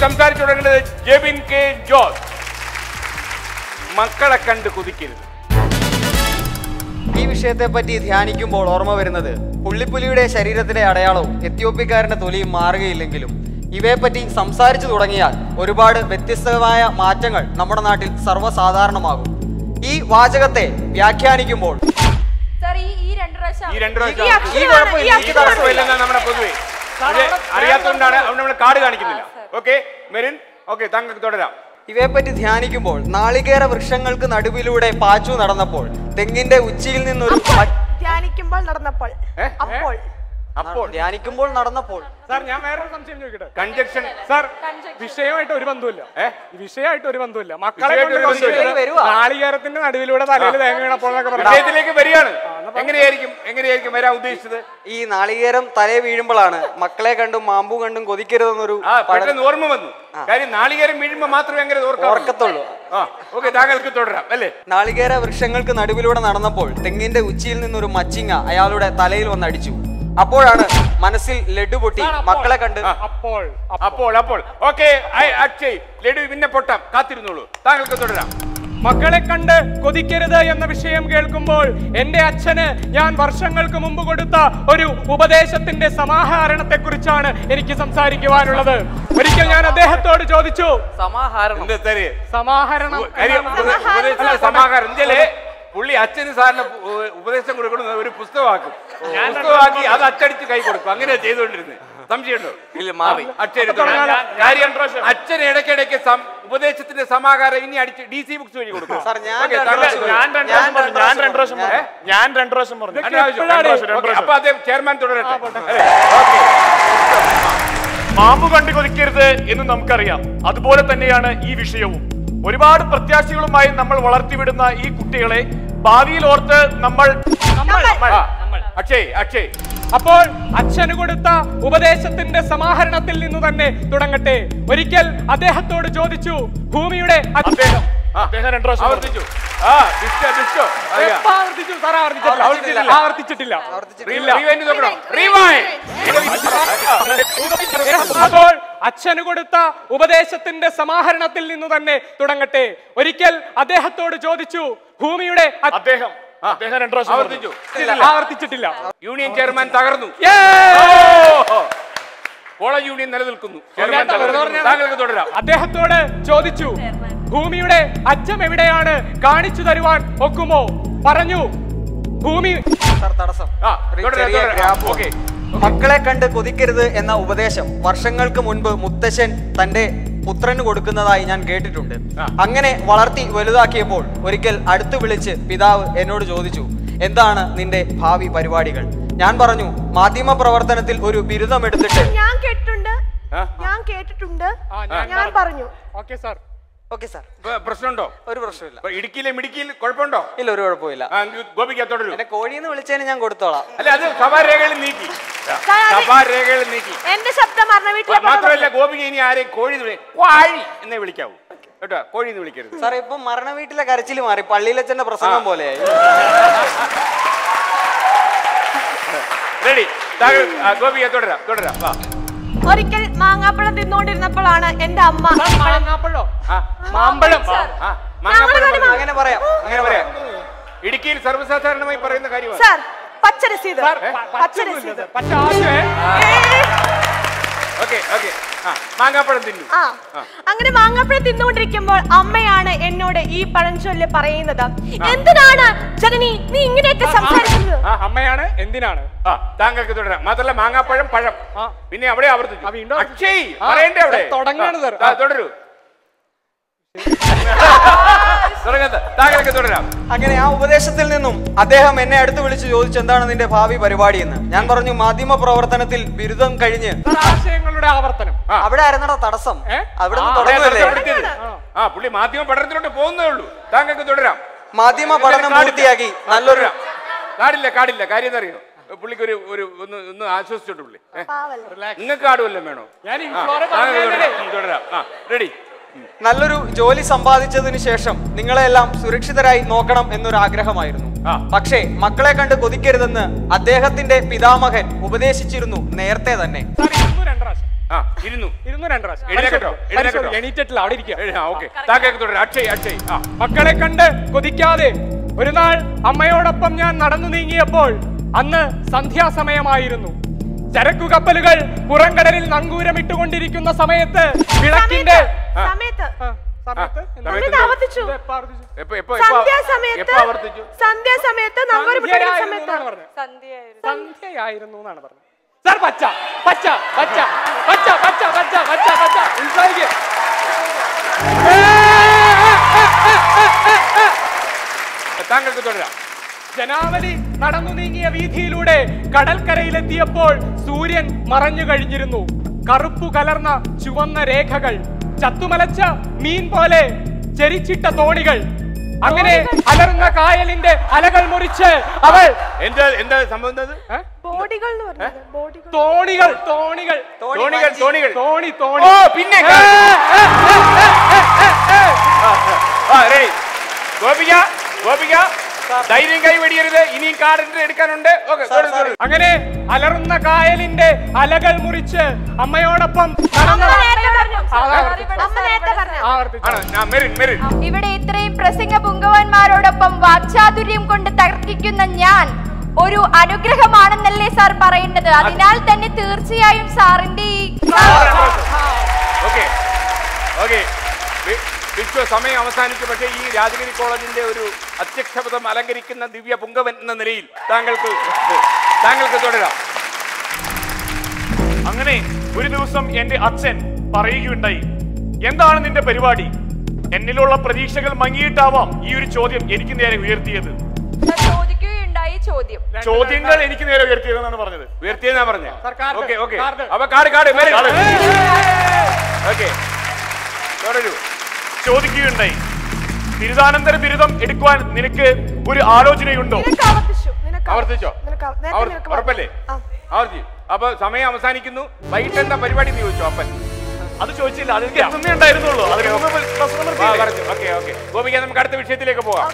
സംസാരിച്ചു തുടങ്ങേണ്ടത് ജെബിൻ കെ ജോസ്. മക്കളെ കണ്ട് കൊതിക്കരുത്. ഈ വിഷയത്തെ പറ്റി ധ്യാനിക്കുമ്പോൾ ഓർമ്മ വരുന്നത് പുള്ളിപ്പുലിയുടെ ശരീരത്തിലെ അടയാളവും എത്യോപ്യക്കാരന്റെ തൊലിയും മാറുകയില്ലെങ്കിലും ഇവയെപ്പറ്റി സംസാരിച്ചു തുടങ്ങിയാൽ ഒരുപാട് വ്യത്യസ്തമായ മാറ്റങ്ങൾ നമ്മുടെ നാട്ടിൽ സർവ്വസാധാരണമാകും. ഈ വാചകത്തെ വ്യാഖ്യാനിക്കുമ്പോൾ അറിയാത്തതുകൊണ്ടാണ് നമ്മൾ കാർഡ് കാണിക്കുന്നില്ല. ഓക്കെ മെറിൻ, ഓക്കെ താങ്കൾക്ക് തുടരാം. ഇവയെപ്പറ്റി ധ്യാനിക്കുമ്പോൾ നാളികേര വൃക്ഷങ്ങൾക്ക് നടുവിലൂടെ പാച്ചു നടന്നപ്പോൾ തെങ്ങിന്റെ ഉച്ചിയിൽ നിന്നൊരു ധ്യാനിക്കുമ്പോൾ നടന്നപ്പോൾ ധ്യാനിക്കുമ്പോൾ നടന്നപ്പോൾ സാർ ഞാൻ വേറെ സംശയം ചോദിക്കട്ടെ. കൺജക്ഷൻ സാർ വിഷയമായിട്ട് ഒരു ബന്ധമില്ല. വിഷയമായിട്ട് ഒരു ബന്ധമില്ല. മക്കളെ നാളികേരത്തിന്റെ നടുവിലൂടെ തലയിൽ തേങ്ങ വീണപ്പോൾ വിഷയത്തിലേക്ക് വരികയാണ്. എങ്ങനെയായിരിക്കും വരാൻ ഉദ്ദേശിച്ചത്? ഈ നാളികേരം തലയെ വീഴുമ്പോഴാണ് മക്കളെ കണ്ടും മാമ്പു കണ്ടും കൊതിക്കരുതെന്നൊരു ഓർമ്മ വന്നു. കാര്യം നാളികേരം വീഴുമ്പോ മാത്രമേ അങ്ങനെ ഓർക്കത്തുള്ളൂ. താങ്കൾക്ക് തുടരാം അല്ലേ. നാളികേര വൃക്ഷങ്ങൾക്ക് നടുവിലൂടെ നടന്നപ്പോൾ തെങ്ങിന്റെ ഉച്ചിയിൽ നിന്നൊരു മച്ചിങ്ങ അയാളുടെ തലയിൽ വന്നടിച്ചു. അപ്പോഴാണ് മനസ്സിൽ ലഡു പൊട്ടി മക്കളെ കണ്ട് അപ്പോൾ ഓക്കെ അക്ഷയ് ലഡു പിന്നെ പൊട്ടാം, കാത്തിരുന്നോളൂ. താങ്കൾക്ക് തുടരാം. മക്കളെ കണ്ട് കൊതിക്കരുത് എന്ന വിഷയം കേൾക്കുമ്പോൾ എന്റെ അച്ഛന് ഞാൻ വർഷങ്ങൾക്ക് മുമ്പ് കൊടുത്ത ഒരു ഉപദേശത്തിന്റെ സമാഹരണത്തെ കുറിച്ചാണ് എനിക്ക് സംസാരിക്കുവാനുള്ളത്. ഒരിക്കൽ ഞാൻ അദ്ദേഹത്തോട് ചോദിച്ചു, സമാഹരണം പുള്ളി അച്ഛന് സാറിന് ഉപദേശം കൊടുക്കുന്നത് ഒരു പുസ്തകമാക്കി അത് അച്ചടിച്ച് കൈ കൊടുക്കും. അങ്ങനെ ചെയ്തുകൊണ്ടിരുന്നത്. സംശയമുണ്ടോ? ഇല്ല, മാറി. അച്ഛൻ ഇടയ്ക്കിടയ്ക്ക് ഉപദേശത്തിന്റെ സമാഹാരം ഇനി അടിച്ച് DC ബുക്സ് വഴി കൊടുക്കും. അപ്പൊ അദ്ദേഹം ചെയർമാൻ തുടരട്ടെ. മാമ്പു കണ്ടു കൊതിക്കരുത് എന്ന് നമുക്കറിയാം. അതുപോലെ തന്നെയാണ് ഈ വിഷയവും. ഒരുപാട് പ്രത്യാശകളുമായി നമ്മൾ വളർത്തിവിടുന്ന ഈ കുട്ടികളെ ഭാവിയിൽ ഓർത്ത് നമ്മൾ അക്ഷയ് അപ്പോൾ അച്ഛന് കൊടുത്ത ഉപദേശത്തിന്റെ സമാഹരണത്തിൽ നിന്ന് തന്നെ തുടങ്ങട്ടെ. ഒരിക്കൽ അദ്ദേഹത്തോട് ചോദിച്ചു, ഭൂമിയുടെ ആവർത്തിച്ചിട്ടില്ല. അപ്പോൾ അച്ഛന് കൊടുത്ത ഉപദേശത്തിന്റെ സമാഹരണത്തിൽ നിന്ന് തന്നെ തുടങ്ങട്ടെ. ഒരിക്കൽ അദ്ദേഹത്തോട് ചോദിച്ചു, ഭൂമിയുടെ ആവർത്തിച്ചിട്ടില്ല. യൂണിയൻ ചെയർമാൻ തകർന്നു. കോളേജ് യൂണിയൻ നിലനിൽക്കുന്നു. താങ്കൾക്ക് തുടരാം. അദ്ദേഹത്തോട് ചോദിച്ചു, ഭൂമിയുടെ അച്ഛൻ എവിടെയാണ്, കാണിച്ചു തരുവാൻ ഒക്കുമോ? പറഞ്ഞു, ഭൂമി മക്കളെ കണ്ട് കൊതിക്കരുത് എന്ന ഉപദേശം വർഷങ്ങൾക്ക് മുൻപ് മുത്തശ്ശൻ തന്റെ പുത്രന് കൊടുക്കുന്നതായി ഞാൻ കേട്ടിട്ടുണ്ട്. അങ്ങനെ വളർത്തി വലുതാക്കിയപ്പോൾ ഒരിക്കൽ അടുത്ത് വിളിച്ച് പിതാവ് എന്നോട് ചോദിച്ചു, എന്താണ് നിന്റെ ഭാവി പരിപാടികൾ? ഞാൻ പറഞ്ഞു, മാധ്യമ പ്രവർത്തനത്തിൽ ഒരു ബിരുദം എടുത്തിട്ട്. ഞാൻ കേട്ടിട്ടുണ്ട്. ഞാൻ പറഞ്ഞു. Okay sir. പ്രശ്നമുണ്ടോ? ഒരു പ്രശ്നമില്ല. ഇടുക്കിയിൽ കുഴപ്പമുണ്ടോ? ഇല്ല, ഒരു കുഴപ്പമില്ല. ഗോപിക തുടരും. എന്നെ കോഴിന്ന് വിളിച്ചതിന് ഞാൻ കൊടുത്തോളാം. അല്ല, അത് സഭാരേഖകൾ നീക്കി. എന്റെ ശബ്ദം മാത്രമല്ല, ഗോപിക ഇനി ആരെയും കോഴി എന്നേ വിളിക്കാവൂ കേട്ടോ, കോഴിന്ന് വിളിക്കരുത്. സാറേ, ഇപ്പൊ മരണ വീട്ടിലെ കരച്ചില് മാറി പള്ളിയിലച്ഛന്റെ പ്രസംഗം പോലെയായി. റെഡി. ഗോപിക തുടരാം. ഒരിക്കൽ മാങ്ങാപ്പഴം തിന്നുകൊണ്ടിരുന്നപ്പോഴാണ് എന്റെ അമ്മ അങ്ങനെ പറയാം. ഇടുക്കിയിൽ സർവ്വസാധാരണമായി പറയുന്ന കാര്യമാണ്. പച്ച രസീത്. മാങ്ങാപ്പഴം തിന്നു. അങ്ങനെ മാങ്ങാപ്പഴം തിന്നുകൊണ്ടിരിക്കുമ്പോൾ അമ്മയാണ് എന്നോട് ഈ പഴഞ്ചൊല്ല് പറയുന്നത്. എന്തിനാണ് ജനനി നീ ഇങ്ങനെയൊക്കെ സംസാരിക്കുന്നത്? അമ്മയാണ് എന്തിനാണ്? താങ്കൾക്ക് തുടരാം. മാത്രമല്ല, മാങ്ങാപ്പഴം പഴം പിന്നെ അവിടെ ആവർത്തിച്ചു. അക്ഷയ് പറയണ്ടേ അവിടെ? തുടരൂ. താങ്കൾക്ക് തുടരാം. അങ്ങനെ ആ ഉപദേശത്തിൽ നിന്നും അദ്ദേഹം എന്നെ അടുത്ത് വിളിച്ച് ചോദിച്ചു, എന്താണ് നിന്റെ ഭാവി പരിപാടി എന്ന്. ഞാൻ പറഞ്ഞു, മാധ്യമ പ്രവർത്തനത്തിൽ ബിരുദം കഴിഞ്ഞ്. ആശയങ്ങളുടെ ആവർത്തനം. അവിടെ ആയിരുന്നോ തടസ്സം? അവിടെ പുള്ളി മാധ്യമ പഠനത്തിലോട്ട് പോകുന്നേ ഉള്ളൂ. താങ്കൾക്ക് തുടരാം. മാധ്യമ പഠനം പൂർത്തിയാക്കി നല്ലൊരു കാടില്ല. കാര്യം അറിയോ? പുള്ളിക്ക് ഒന്ന് ആശ്വസിച്ചോട്ട് പുള്ളി. നിങ്ങൾക്ക് കാടുവല്ലോ വേണോ? തുടരാം. റെഡി. നല്ലൊരു ജോലി സമ്പാദിച്ചതിന് ശേഷം നിങ്ങളെല്ലാം സുരക്ഷിതരായി നോക്കണം എന്നൊരു ആഗ്രഹമായിരുന്നു. പക്ഷേ മക്കളെ കണ്ട് കൊതിക്കരുതെന്ന് അദ്ദേഹത്തിന്റെ പിതാമഹൻ ഉപദേശിച്ചിരുന്നു നേരത്തെ തന്നെ. ഇരുന്നു 2 പ്രാവശ്യം. എഴുന്നേൽക്കട്ടോ? എഴുന്നേൽക്കട്ടോ? എണീറ്റിട്ടില്ല, അവിടെ ഇരിക്കുക. ഓക്കെ, താങ്കൾക്ക് തുടരാം. അക്ഷയ് മക്കളെ കണ്ട് കൊതിക്കാതെ ഒരു നാൾ അമ്മയോടൊപ്പം ഞാൻ നടന്നു നീങ്ങിയപ്പോൾ അന്ന് സന്ധ്യാസമയമായിരുന്നു. ചരക്കു കപ്പലുകൾ പുറംകടലിൽ നങ്കൂരമിട്ടുകൊണ്ടിരിക്കുന്ന സമയത്ത് വിളക്കിന്റെ സന്ധ്യയായിരുന്നു എന്നാണ് പറഞ്ഞത്. സാർ പച്ച പച്ച പച്ച പച്ച പച്ച പച്ച പച്ച പച്ച ഉത്സാഹിക്കുക. താങ്കൾക്ക് തുടരാം. ജനാവലി നടന്നു നീങ്ങിയ വീതിയിലൂടെ കടൽക്കരയിലെത്തിയപ്പോൾ സൂര്യൻ മറഞ്ഞു കഴിഞ്ഞിരുന്നു. കറുപ്പു കലർന്ന ചുവന്ന രേഖകൾ, ചത്തുമലച്ച മീൻ പോലെ ചെരിച്ചിട്ട തോണികൾ. അങ്ങനെ അലർന്ന കായലിന്റെ അലകൾ മുറിച്ച് അവൾ എന്താ സംഭവിച്ചത്? തോണികൾ തോണികൾ തോണികൾ തോണികൾ തോണി തോണി. പിന്നെ ഗോപിക ഗോപിക ധൈര്യം കൈവെടിയരുത്, ഇനിയും കാർഡ് എടുക്കാനുണ്ട്. അങ്ങനെ അലറുന്ന കായലിന്റെ അലകൾ മുറിച്ച് അമ്മയോടൊപ്പം ഇവിടെ ഇത്രയും പ്രസംഗ പുങ്കവന്മാരോടൊപ്പം വാക്ചാതുര്യം കൊണ്ട് തർക്കിക്കുന്ന ഞാൻ ഒരു അനുഗ്രഹമാണെന്നല്ലേ സാർ പറയേണ്ടത്? അതിനാൽ തന്നെ തീർച്ചയായും സാറിന്റെ ഈ വിശ്വ സമയം അവസാനിച്ചു. പക്ഷേ ഈ രാജഗിരി കോളേജിന്റെ ഒരു അധ്യക്ഷപദം അലങ്കരിക്കുന്ന ദിവ്യ പുങ്കവൻ എന്ന നിലയിൽ താങ്കൾക്ക് തുടരാം. അങ്ങനെ ഒരു ദിവസം എന്റെ അച്ഛൻ പറയുകയുണ്ടായി, എന്താണ് നിന്റെ പരിപാടി? എന്നിലുള്ള പ്രതീക്ഷകൾ മങ്ങിയിട്ടാവാം ഈ ഒരു ചോദ്യം എനിക്ക് നേരെ ഉയർത്തിയത്. ചോദ്യങ്ങൾ എനിക്ക് നേരെ ഉയർത്തിയതെന്നാണ് പറഞ്ഞത്. ഉയർത്തിയെന്നാ പറഞ്ഞത്. അപ്പൊ കാർഡ് തുടരൂ. ചോദിക്കുകയുണ്ടായി, ബിരുദാനന്തര ബിരുദം എടുക്കുവാൻ നിനക്ക് ഒരു ആലോചനയുണ്ടോ? ആവർത്തിച്ചോ? ഉറപ്പല്ലേ? ആവർത്തി. അപ്പൊ സമയം അവസാനിക്കുന്നു. വൈകിട്ട് എന്താ പരിപാടി എന്ന് ചോദിച്ചോ അപ്പൻ? അത് ചോദിച്ചില്ല, അതിന്റെ ഉണ്ടായിരുന്നുള്ളൂ. ഗോപിക, നമുക്ക് അടുത്ത വിഷയത്തിലേക്ക് പോകാം.